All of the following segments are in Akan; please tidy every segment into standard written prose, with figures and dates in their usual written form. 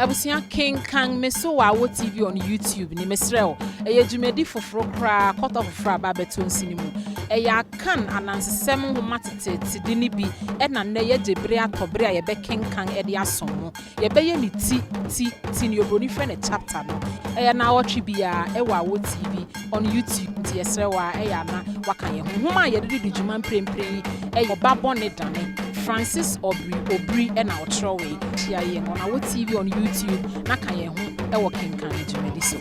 Abusia Kenkan meso wa wo TV on YouTube ni mesrel eye dwumedi foforo kra kota foforo aba beto nsinimu eye akan anansesem ho matete di ni bi e na na ye jebre atobre a ye be Kenkan e de asomo ye be ye ni ti ni obroni fe ne chapter no eye na watch bia e wa wo TV on YouTube ti yesrewa eye na waka ye ho ma ye de dwuma mprempren eye Oba Bone Dane Francis Aubrey Obiri and our Trowe. She on our TV on YouTube. Nakaye home, a working can so.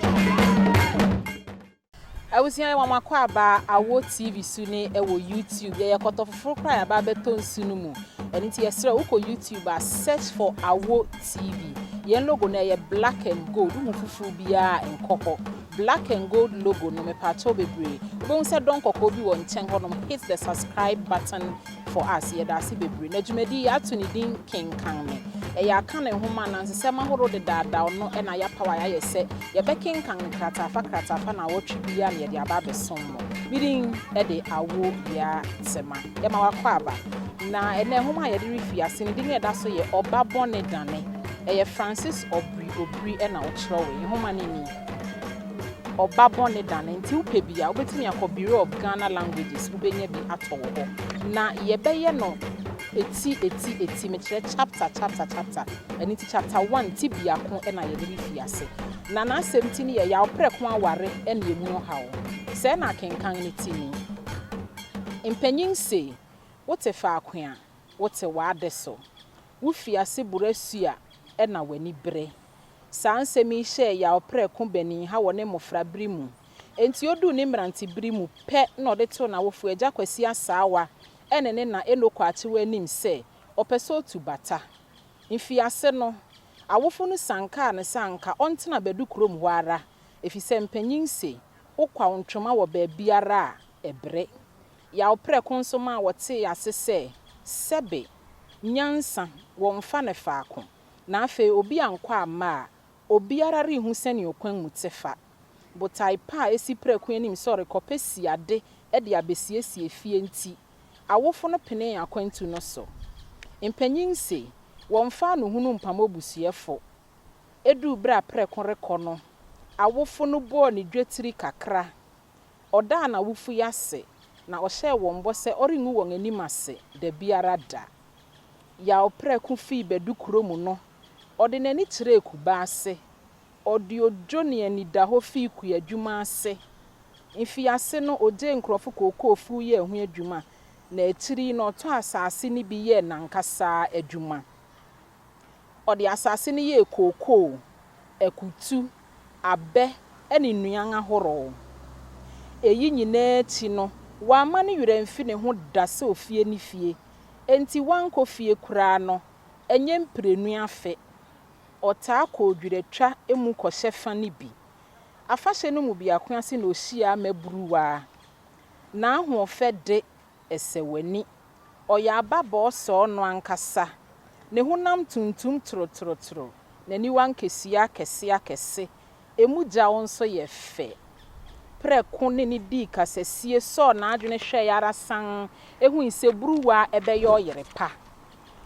I was here one about our TV soon, our YouTube. They are cut off full cry about beton sunumu. And it's yes, YouTube search for our TV. Yen logo na black and gold, Mufubia and Coco. Black and gold logo no me pato bebre. Bon said don kokobi won chengonom hit the subscribe button for us ye da si bebre. Na dwumedi atuni din Kenkan me. E ya kan e homa na nsema horo de da no e na ya power ya ye se ye be Kenkan kratafa na wotwe bia na ye de aba besom mo. Midin e de awo ya sema. Ye ma wakwa aba. Na e na homa ye de refi ase ni din e da so ye Oba Bone Dane. E ye Francis Aubrey Obiri e na otrowe. Homa ni ni Oba Bone Dane nti upebia obetimi akọ Bureau of Ghana Languages ubenye bi atowo ho na yebeye no eti metre chapter eni ti chapter 1 ti bia ko e na ye bi fiase na na asem ti ni ye ya opreko aware e na emu ha wo se na Kenkan ni ti ni impanyin se wote fa akwa wote wa adeso wo fiase burasua e na wani bre sanse mi hye ya opreko bani ha wone mofra brimu enti odu ni mranti brimu pe na odeto na wofu agya kwasi asawa enene na enokwa achewa nim se opeso tu bata mfiase no awofu no sanka ne sanka ontena bedu krom wara efise mpanyin se okwa ontwoma wo ba biara ebre ya opreko nso ma wote asese sebe nyansa wo mfa ne faako na afe obi ankwa ama obiara ri hu sene okwan mutefa botai pa esi preku anim sore kopesi ade e de abesiesie fie nti awofo no pene akwantu no so impanyin se wonfa no hunu mpamo busuefo edu bra preku rekono awofo no bo ne dwetiri kakra oda na wufu yase na ohye wonbo se oringu won anim ase da biara da ya opreku fi bedu kuromu no ode nani kire kuba ase ode odwoni ani da ho fi ku adwuma ase mfi ase no ode nkrofo kokofu ye hu adwuma na etiri no to asase ni bi ye nankasa adwuma ode asase ni ye koko ekutu abe eni nuan ahoro eyi nyina ti no wa ma ne yure mfi ne ho da se ofie ni fie enti wanko fie kura no enye mprenu afe ota ko dwiretwa emu kohye fa ni bi afahye no mu bia ko ase na ohia maburuwa na ho fe de esewani oya ababo so no ankasa ne honam tuntum trotro na ni wankesia kese emu gya wonso ye fe preko ne ni di kasesie so na adwene hwe yara san ehu ise buruwa ebe yo yere pa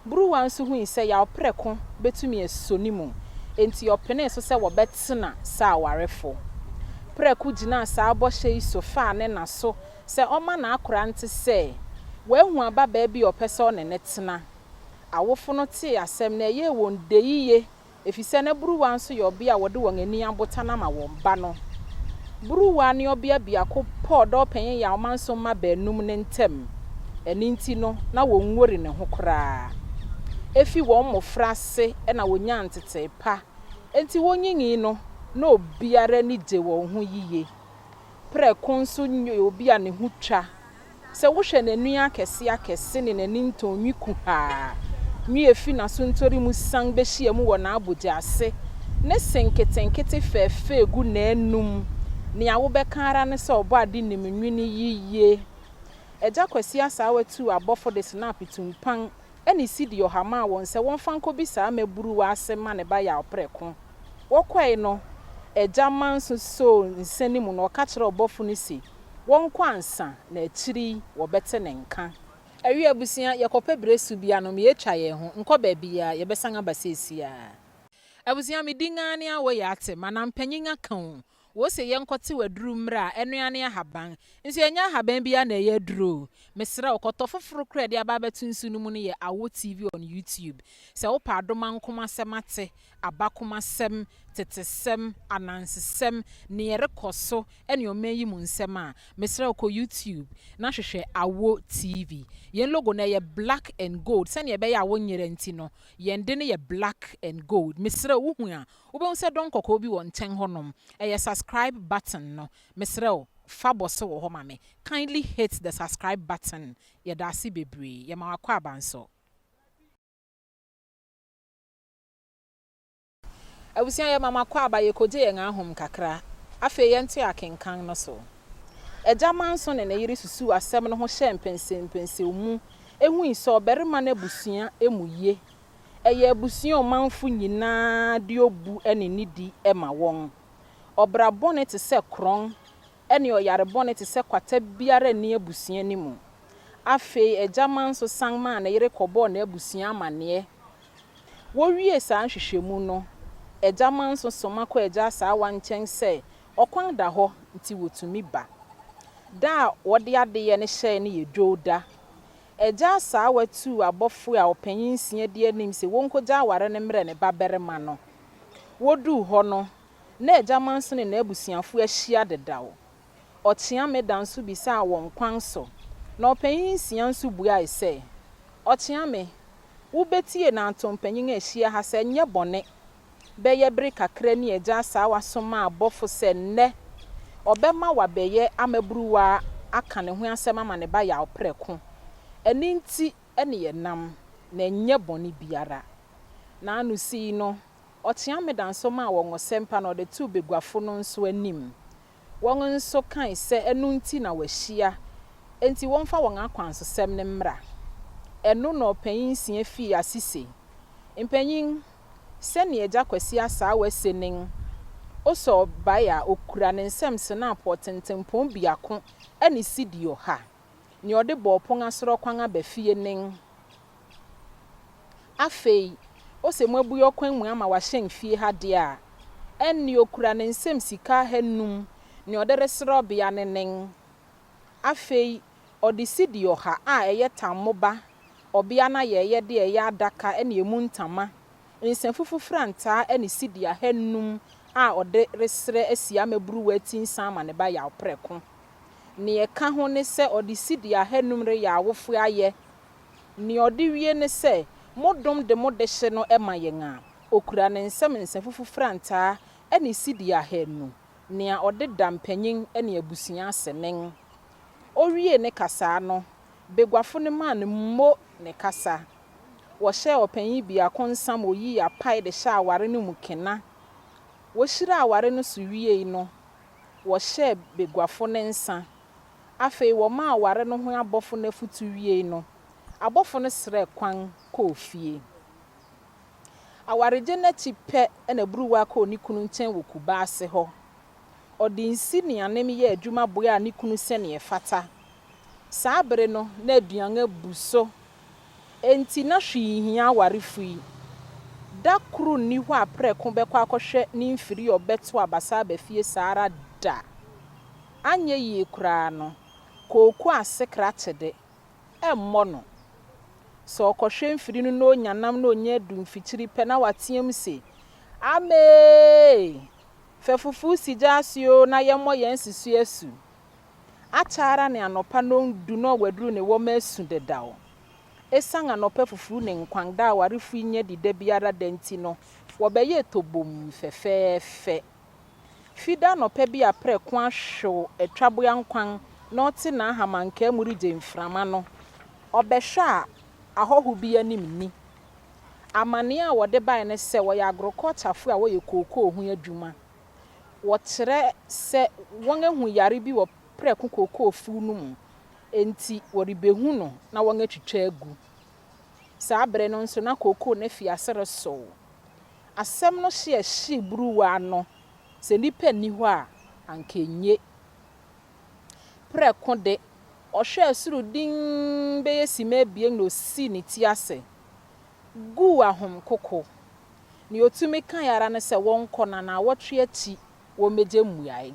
buruwa nso hu ise ya preko betumi esonimu enti opene so se wo betena sa warefo preko gina sa abɔhye isofa ne na so se oma na akora nte se wehu aba ba bi opese one netena awofo no te asem na ye won deyiye efise na buruwa nso ye obia wode won ani abota na ma won ba no buruwa ne obia bia ko podo penye ya omanso ma banum ne ntem eni nti no na won wori ne ho kora efi won mofra se na wonya ntete pa enti wonyinyi no na obiara ni je won ho yiye preko nso nyo obia ne ho twa se wo hwe n'anu akese ne n'ani ntonwi ku ha nwi efi na so ntori mu san behie mu wo na aboja ase ne senketenkete fefe egu na enum ne awo bekara ne se obo ade nim nwini yiye eja kwasi asa watu abofo de snap tumpan eni sidi ohama won se won fanko bi sa maburu wa asema ne ba ya opreko wokwai no eja manso so nsani mu no ka kire obofo ni si won kwansa na akiri wo bete ne nka awi abusia yakope bresu bia no me etwa ye ho nko ba bia ye besanga basesia Abusia me dinga ne awo ya ate mana mpanyin aka wo. Wo se yenkote waduru mra enuane ahaban. Nso enya ahaban bia na ye duro. Mesra okoto foforo kra de aba betunsu no mu ne ye Awo TV on YouTube. Se wo pa adoma nkoma semate, abakoma sem, tetesem, anansesem, ne ye rekoso ene omeyi mu nsem a. Mesra ko YouTube na hwehwe Awo TV. Yen logo na ye black and gold. Se ne be ya wo nyere nti no. Yen de ne ye black and gold. Mesra wo hu a, wo be se don kokko bi won nchen honom. Eye subscribe button no. Mesra o fabose wo ho mame. Kindly hit the subscribe button. Ye dasi bebre. Ye ma wakwa abanso. Abusia ye mama kwa aba ye koje ye ahom kakra. Afe ye nto ya Kenkan no so. Eja manso ne yiri susu asem no ho hye mpense mu. Ehu iso berima na busua emuye. Eye abusua omanfo nyina de obu ene nidi ema won. Obra bonnet se kron ene oyare bonnet se kwata biara ni abusua ni mu. Afe ejaman so sangma na yire kobo na abusua amane. Wo wie sa nhwehwemu no ejaman so soma ko eja sa wanchen se okwan da ho nti wotumi ba. Da wode ade ye ne hye ne yedwoda. Eja sa watu abofo a opanyin sia de anim se wonkoja aware ne mre ne baberema no. Wodu ho no na ejaman so ne na abusuafo ahia dedawo. Ochia me danso bisa won kwan so. Na opanyin sia nso bua ise. Ochia me wo betie na antompanyin ahia ha se nye bone. Beye bere kakra ni eja sa wasoma abofo se nne. Obema wabeye amabruwa aka ne ho asem ama ne ba ya opreko. Eni nti ene ye nam na nye bone biara. Na anu si no ochia me danso ma won osempa na de tu beguafo no nso anim. Won nso kan se enu nti na wahia. Enti won fa won akwansosem ne mra. Enu na opanyin sia fi asise. Mpanyin se ne eja kwasi asa wasenin. Oso baya okura ne nsem se na apotentempon biako ene sidio ha. Ni ode bo pon asoro kwan abafie nen. Afei ose mabu yokwan mu ama wahyen fie ha de a. Eni okura ne nsem sika hanum ni ode resoro bia nenen. Afei ode sidio ha a eye tamoba. Obia na ye de eye adaka ene emu ntama. Nsem fufufranta ene sidia hanum a ode resre asia maburu watinsa ama ne ba ya opreko. Ni eka ho ne se ode sidia hanum re ya awofo aye. Ni ode wie ne se modom de modehye no ema yen a okura ne nsem fufufranta ene sidia hanum. Ni a ode dampanyin ene abusua asenen. Owie ne kasa no begwafo ne ma ne mmo ne kasa. Wo hye opanyin bia konsam oyi apai de hye aware ne mu kena. Wo hyira aware no so wie no wo hye begwafo ne nsa. Afei wo ma aware no ho abofo na futu wie no abofo no sre kwan ko fie. Aware je na chipe na buruwa ko ni kunu nchen wo kuba ase ho. Odi nsi ne anem ye adwuma boya ni kunu se ne fata. Saa bere no na aduan abuso. Enti na hwihia aware fui. Da kru ni ho apreko bekwa akohwe ni mfiri obeto abasa abafie saara da. Anye yi kura no koku asekra chede emmo no. So okohwe mfiri no no nyanam no nya du mfichiri pe na watiem se ame fefufu sijasio na yemmo yensisu asu. Achara ne anopa no du no waduru ne wo masu dedawo. Esang anopa fufu ne nkwanda awarifu nye dide biara denti no wobeye tobom fefefe. Fida anopa bi apreko ahwo etwaboya nkwan na oti na ahamanka amurije mframa no. Obehwa ahohu bi anim ni. Amane a wode bae ne se wo ya agriculture fu a wo ye kokoo hu adwuma. Wo kire se won ehu yare bi wo preko kokoo fu no mu. Enti woribehu no na won atwitwa agu. Saa bre no nso na kokoo na fi asere so. Asem no hye buruwa no se nipa ni ho a ankenye. Preko de ohwe asuru din be yesima bie no si ni ti ase. Gu ahom koko. ni otumi kan yara ne se won kona na wotwe achi wo meje muae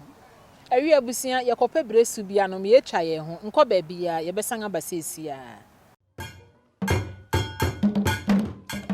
awi abusia yekope bresu bia no me etwa ye ho nko ba bia ye besanga basesia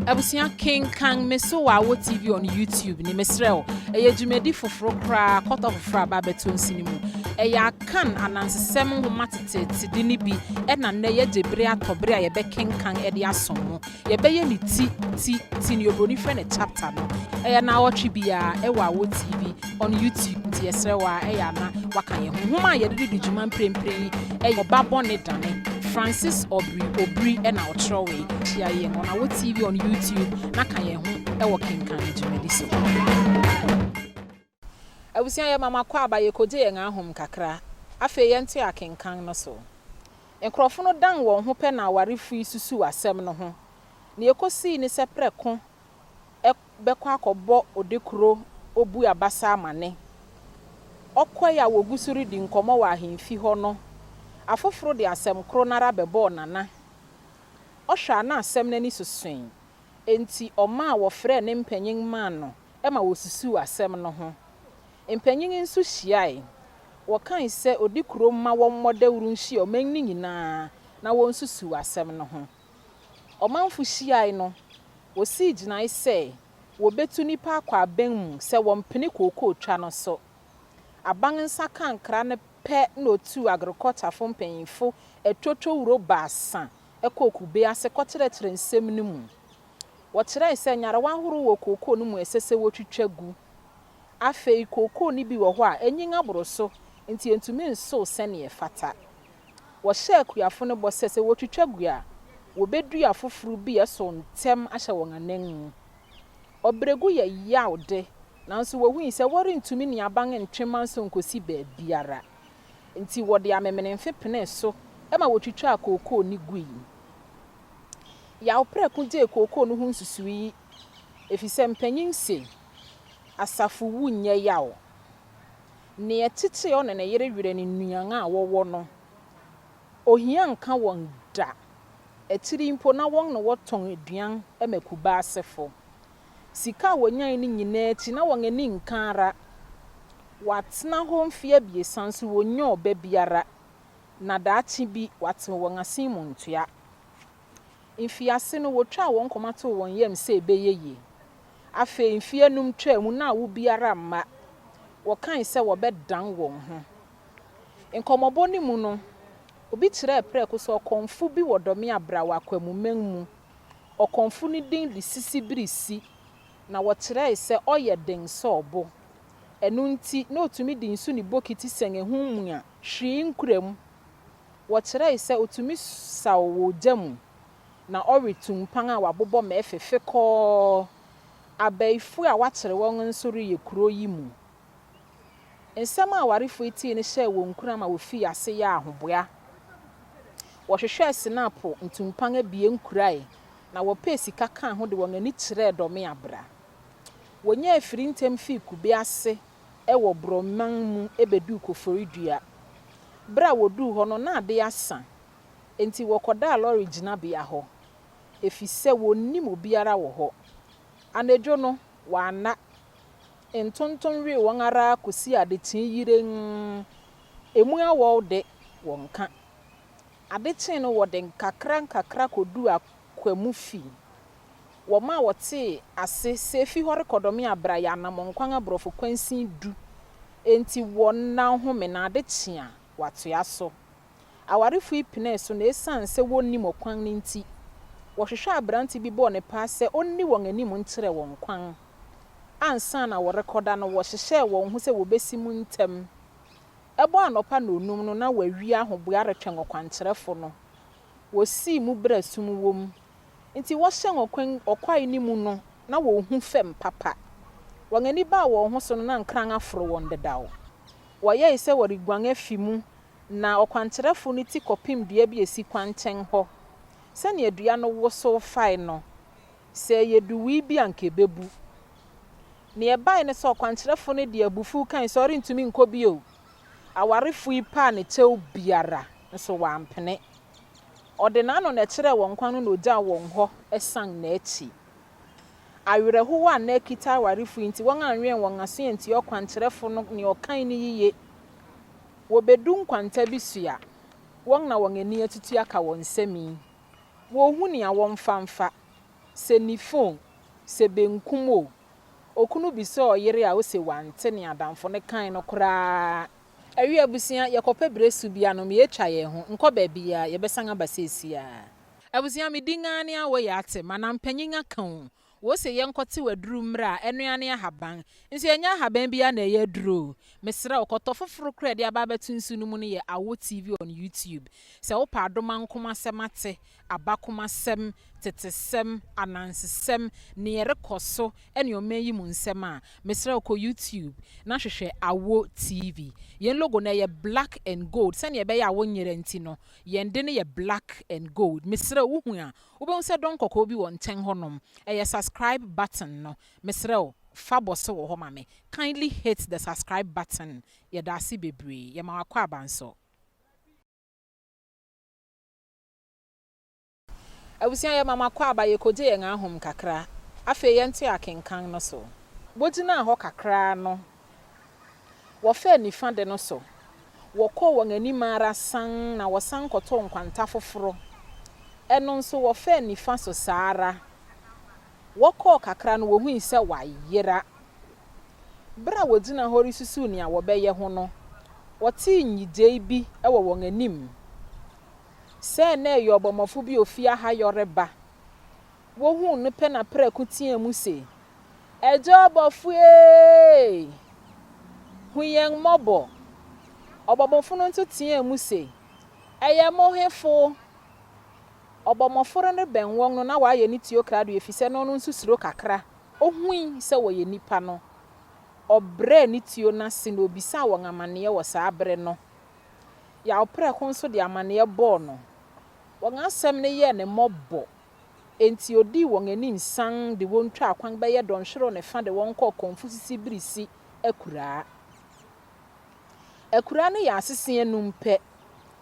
abusia Kenkan meso wa wo TV on YouTube ni mesrel eye dwumedi foforo kra kota foforo ba beto nsinimu eye akan anansesem ho matete tidini bi e na na ye debre atobre a ye be Kenkan e de asomo ye be ye ni ti ni obroni fe ne chapter no eye na wotwe bia e wa wo TV on YouTube ti yesrewa eye na waka ye ho ma ye de dwuma mprempren eye Oba Bone Dane Francis Aubrey Obiri and our Trowe, Chia on our TV on YouTube, Nakaye, a working can to medicine. I was saying, Mamma Qua by your code and our home cacra. I fay anti a Kenkan no so. And Crawford dang one who pen our refree susu a seminal home. Near Cosi in a separate con, a bequack or bo or decro, or buya bassa mane. O quaya will gusuri din comoa him fi hono. Afoforo de asem kronara bebo nana ohwa na asem nani susuen enti oma wo frɛ ne mpanyin man no ema wo susu asem no ho mpanyin nso hyiae wo kan sɛ odi kurom ma wo mmodawuru nhyi o manni nyinaa na wo susu asem no ho omanfo hyiae no wo si gyinae sɛ wo betu nipa akwa aban mu sɛ wo mpene kokoo twa no so aban nsa kankra ne pe no tu agriculture fo mpanyinfo etwotwo wuro baasa ekokube ase kokyerɛkyerɛ nsɛm no mu wɔkyerɛ sɛ nyare wahoro wɔ kokoo no mu esese wotwitwa gu afei kokoo ni bi wɔ hɔ a enyin aboro so nti entumi nso sɛne efata wɔhyɛ akuafo no bɔ sɛ wotwitwa gu a wobedua afoforo bi ɛso ntem ahyɛ wɔn anan obregu yɛ yawde nanso wo hu sɛ wɔrentumi ni aban ntwema nso nkosi baabiara nti wode amemene mfepene so ema wotwitwa akoko ni gui ya opreku de kokoo no hu nsusuyi efisɛ mpanyin se asafo wu nyɛ yawo ne etete one ne yere wire ne nuan a wɔwɔ no ohia nka wɔn da etiri mpo na wɔn no wɔtɔn aduan emakuba asefo sika wonyan ni nyinaa ti na wɔn ani nkara watena ho mfie biesa nso wonyo oba biara na daachi bi wate wɔn asen mu ntua mfiase no wotwa wɔn komato wɔn yam sɛ ebeyeye afe mfie num twa mu na wo biara ma wɔkan sɛ wɔbɛdan wɔn ho nkomɔbɔ ni mu no obi kyerɛ prɛko so ɔkonfo bi wɔdɔme abrawa kwamuman mu ɔkonfo ni din de sisi birisi na wɔkyerɛ sɛ ɔyɛ den sɔɔbo enunti na otumi di nsu ni bokiti senge hu a hwii nkuram wɔkyerɛ sɛ otumi saw wɔ gyamu na ɔretum pan a wabobɔ ma efefe kɔ abaifu a wakyerɛ wɔn nso reyɛ kuro yi mu nsɛm a warefo eti ne hyɛ wɔ nkuram a wofi ase yɛ ahoboa wɔhwehwɛ sinapo ntumpan abie nkurae na wɔpɛ sika kan ho de wɔn ani kyerɛ dɔme abra wɔnyɛ afiri ntem fi kube ase ewo broman mu ebedu koforidua bra wodu ho no na ade asa enti wokoda lorry gina bia ho efise wonnim obiara wo ho anadwo no wana entonton wi won ara kosi ade tin yiren emu awo de wonka ade tin no wode nkakra kodu akwamu fi woma wote ase sefi hore kodomi abra ya namonkwan abrofo kwansin du enti wonna home na ade tia watoya so awarefu ipine so na esan se wonni mokwan nti wohwehwe abranti bi bo ne pa se onni won anim nkyere won kwan ansa na wo rekoda no wo hyehye won hu se wo besi mu ntem ebo anopa na onum no na wawi ahoboa retwen okwankyerefo no wo si mu brasum wom nti wo hye okwai ni mu no na wo hu fem papa won ani ba wo ho so no na nkran aforo won dedawo wo ye ise wo riguan afi mu na okwankyerefo no ti kopim dua bi esi kwanchen ho se ne adua no wo so fai no se yeduwi bi anke bebu ne e bai ne so okwankyerefo no de abufu kan so ori ntumi nkobi o awarefu ipa ne chew biara nso wampene ode na no na kyerɛ won kwan no ogya won ho esan na achi awerɛhoɔ a na kita awarefo nti wɔn anwen wɔn aso nti ɔkwankyerɛfo no ne ɔkan ne yiye wɔbedu nkwanta bi so a wɔn na wɔn ani atutu aka wɔn nsɛm wɔhu nea wɔn famfa sɛ ni phone sɛ benkum o okunu bi sɛ ɔyere a ɔsɛ wante ne adamfo ne kan no koraa awi abusia yɛkɔpɛ bresu bi anom yɛtwa yɛn ho nkɔ baabi a yɛbɛsan aba seesia abusia me dinga ne awɔ yɛ ate manam panyin aka o wose yɛnkɔte waduru mmerɛ a ɛnoane ahaban nso yɛnya ahaban bi a na ɛyɛ duro mesrɛ wokɔtɔ foforo kora de aba bɛto nsu no mu no yɛ Awo TV on YouTube sɛ wopa adoma nkoma sɛm ate abakoma sɛm tetesɛm anansesɛm ne yɛrekɔ so ɛne ɔma yi mu nsɛm a mesrɛ wokɔ YouTube na hwehwɛ Awo TV yɛn logo na yɛ black and gold sɛne yɛbɛyɛ a wonyere nti no yɛn de no yɛ black and gold mesrɛ wohu a wobɛhu sɛ dɔn kɔkɔɔ bi wɔ nkyɛn hɔnom ɛyɛ subscribe button no mesrɛ wo fa bɔso wɔ hɔ ma me kindly hit the subscribe button yɛda ase bebree yɛma wakɔ abanso abusia yɛma makɔ aba yɛkɔgye yɛn ahom kakra afei yɛnte akenkan no so bogyina hɔ kakra no wɔfɛ nifa de no so wɔkɔ wɔn anim ara san na wɔsan kɔtɔ nkwanta foforo ɛno nso wɔfɛ nifa so saara wɔkɔ kakra no wɔhu sɛ wayera bra wɔgyina hɔ risusu nea wɔbɛyɛ ho no wɔte nyigye bi ɛwɔ wɔn anim sɛ na ɛyɛ ɔbɔmɔfo bi ofia ha yɔreba wɔhu no pɛ na prɛko tia mu se ɛgye ɔbɔfo hu yɛn mmɔbɔ ɔbɔmɔfo no nso tia mu se ɛyɛ mohefo ɔbɔmɔfo no bɛn wɔn no na wayɛ ne tio krado efisɛ no nso suro kakra ohui sɛ wɔyɛ nipa no ɔbrɛ ne tio na se no obisa wɔn amaneɛ wɔ saa bere no ya ɔprɛ ko nso de amaneɛ bɔɔ no wɔn asɛm ne yɛ ne mmɔbɔ enti odi wɔn anim san de wɔn twa akwan bɛyɛ dɔnhwero ne fa de wɔn kɔ kɔnfo sisi birisi akuraa no yɛ asese enum pɛ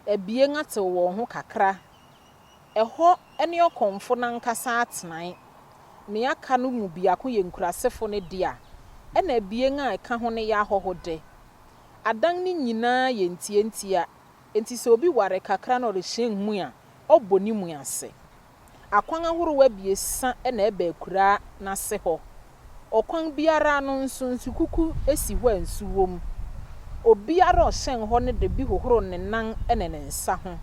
ebie ngatew wɔn ho kakra ɛhɔ ɛne ɔkɔnfo nankasa atenan ne aka no mu biako yɛ nkurasefo ne dia ɛna ebie nga ɛka ho ne yɛ ahɔhode adan ne nyinaa yɛ ntientia enti sɛ obi ware kakra na ɔrehyɛn mu a ɔbɔ ne mu ase akwan ahorow abiesa ɛna ɛba akura na se hɔ ɔkwan biara no nso kuku esi hɔ nsu wom obiara ɔhyɛn hɔ ne de bi hohoro ne nan ɛne ne nsa ho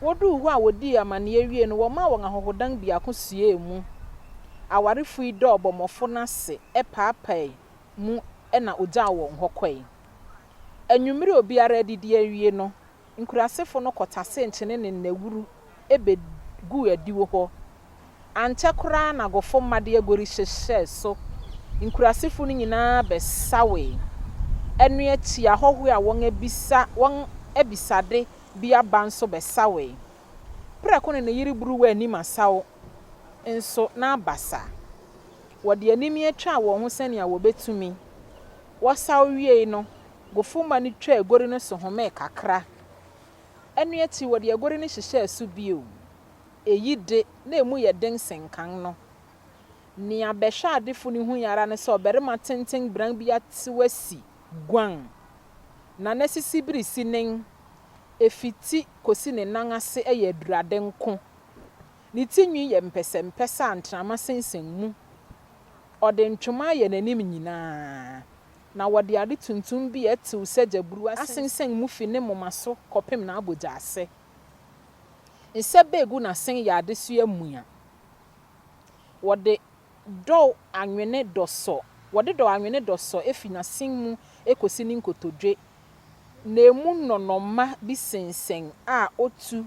wodu hɔ a wodi amaneɛ wie no wɔma wɔn ahohodan biako sue mu awarefo yi dɔ ɔbɔmɔfo na se ɛpaapae mu ɛna ogya wɔn hɔ kɔe anwumere obiara didi awie no nkurasefo no kɔtase nkyene ne nnawuru ebegu adiwo hɔ ankyɛ koraa na gɔfo mmade agori hyehyɛ so nkurasefo no nyinaa bɛsawe ɛno akyi ahɔho a wɔn ebisade bi aba nso bɛsawe prɛko ne yiri buru wɔ anim asaw nso na abasa wɔde anim atwa wɔn ho sɛnea wɔbɛtumi wɔsaw wie no gɔfo ma no twa agori no so home kakra ɛno akyi wɔde agori no hyehyɛ so bio eyi de na emu yɛ den senkan no nea bɛhwɛ adefo ne hu yara ne sɛ ɔbarima tenten bran bi atewasi guan na nasisi birisi nen efiti kosi ne nan ase ɛyɛ adurade nko ne tinwi yɛ mpɛsɛmpɛsɛ antrama sensen mu ɔde ntwoma yɛ n'anim nyinaa na wɔde ade tuntum bi ɛtew sɛ gyaburu asensen mu fi ne moma so kɔpem na abogya ase nsa begu na sen yɛ ade so amua wɔde dɔ anwene dɔsɔ efi na sen mu ekosi ne nkotodwe na emu nɔnɔma bi sensen a otu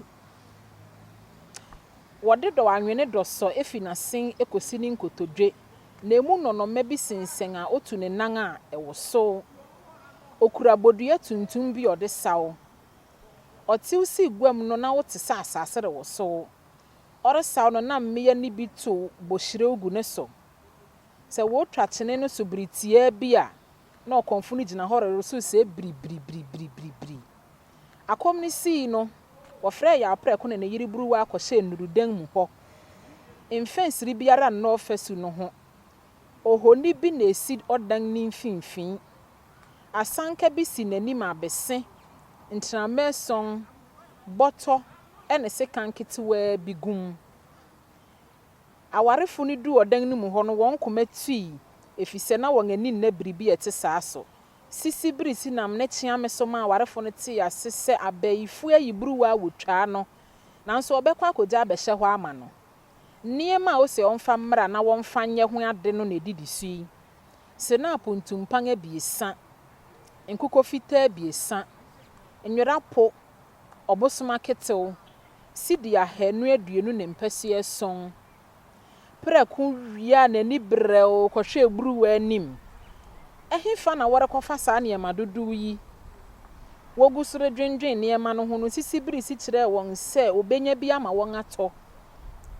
wɔde dɔ anwene dɔsɔ efi na sen ekosi ne nkotodwe na emu nɔnɔma bi sensen a otu ne nan a ɛwɔ so okura bodua tuntum bi ɔde saw ɔtew si guam no na wote sa asase re wɔ so ɔresaw no na mmea ne bi to bohyire ogu ne so sɛ wotwa kyene no so biritia bi a na ɔkɔnfo no gyina hɔ re so sɛ biri akɔm ne sii no wɔfrɛ yɛ aprɛko ne yiri buru wa akɔhyɛ nurudan mu hɔ mfensiri biara no fesu no ho ohoni bi na esi odan ni mfinfin asanka bi si nanim abese ntramason boto ene sekan ketewa bi gum awarefo ni du odan ni mu ho no won komatui efise na won ani na biribi ete saaso sisi biri si nam ne chiame so ma awarefo no te asese abayifu ayibruwa wotwa no nanso obekwa akogya abehye ho ama no niema o se onfa mra na wonfa nye ho ade no na edidisui se na apuntumpan abiesa nkuko fita abiesa enwerapo obosoma ketew sidi ahenu aduenu ne mpasi eson preku wia na ni brɛw kɔhwe ebruwa anim ehifa na wɔrekɔfa saa niema dodo yi wogusure dwendwen niema no ho no sisi biri si kyerɛ wɔn sɛ obenya bi ama wɔn atɔ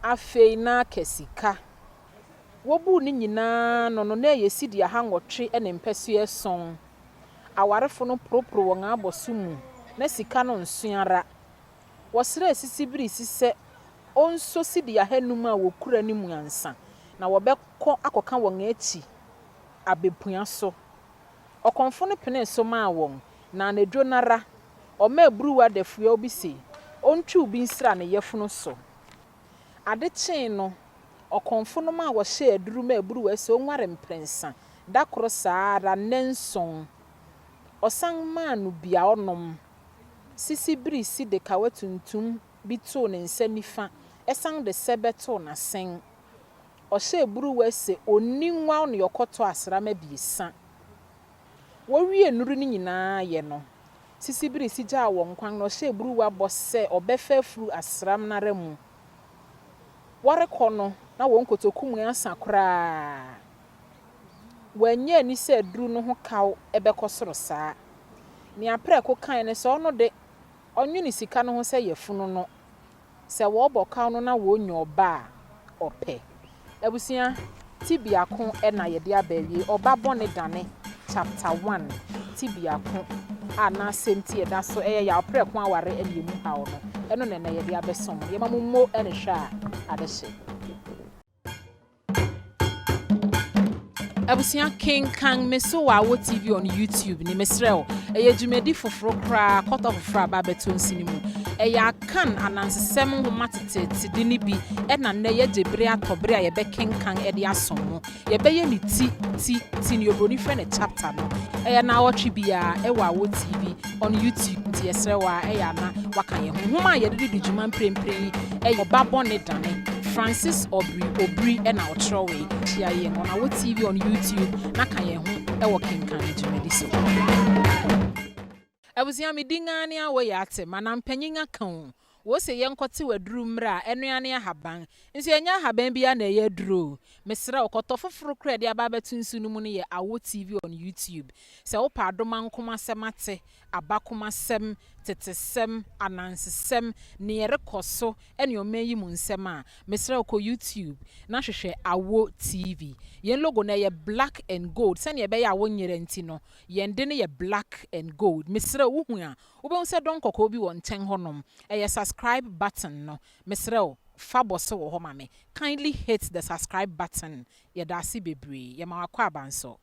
afei na kesika wobu ni nyina no na yesidi ahangotwe ene mpɛso eson awarefo no propro wɔn aboso mu na sika no nsuara wɔsrɛ sisi biri sise onso sidi ahanum a wokura ni mu ansa na wɔbɛkɔ akɔka wɔn achi abepua so ɔkonfo no pene so ma wɔn na anadwo nara ɔma ebruwa defua obi se ontwi obi nsra ne yefunu so ade kyen no ɔkonfo no ma wɔhye aduru ma ebruwa se onware mprensa dakoro saara nenson ɔsan ma no bia ɔnom sisi biri si de kawatuntum bi to ne nsa nifa esan de sebeto na sen ɔhye ebruwa se oninwa no yɔkɔtɔ asrama biesa wɔwie nuru ni nyinaa ye no sisi biri si gya wɔn kwan no ɔhye ebruwa bɔ se ɔbɛfa furu asram nara mu wɔrekɔ no na wɔn kotokum asa koraa wɔanye ni sɛ duru no ho kaw ɛbɛkɔ soro saa ni apre ko kan ne sɛ ɔno de ɔnwene sika no ho sɛ yɛfunu no sɛ wɔbɔ kaw no na wɔnya ɔba ɔpɛ abusia tibiako ɛna yɛde abawie Oba Bone Dane chapter 1 tibiako ana senti ɛda so ɛyɛ ya apre ko aware ɛne mu hawo no ɛno na yɛde abesom yɛma mo ɛne hwɛ a adehye abusia Kenkan meso wa wo TV on YouTube ni mesrel eye dwumedi foforo kra kɔtɔ foforo aba beto nsini mu eye akan anansesem ho matete di ni bi ɛna na ye jebre atɔbre a ye be Kenkan ɛde asomo ye be ye ni ti ni obroni fɛ ne chapter no eye na wɔtwe bia ɛwɔ wo TV on YouTube nti yesrɛ wa eye na waka ye ho ma ye de dwuma mprempren eye Oba Bone Dane Francis Aubrey Obiri and our Troy. She are on our TV on YouTube. Nakaye home, ewo Kenkan to medicine. I was yammy dingania way at him, and I'm penning a cone. Was a young cotty with drumra, and Riania Habang. And so Yanya Habambia and a year drew. Mr. Okotofa for credit, Babatun Sunumuni, our TV on YouTube. So, Pardoman Kuma Semate, Abakuma Sem. Tetesem anansesem neere koso ene omeyi munsema mesra ko YouTube na hwehwe awo TV yen logo na ye black and gold sane ye be ya wonyere nti no yen de ne ye black and gold mesra wuhu a wo be unse don kokko bi won ten honom ye subscribe button no mesra fa boso wo ho ma me kindly hit the subscribe button ye da si bebre ye ma akwa abanso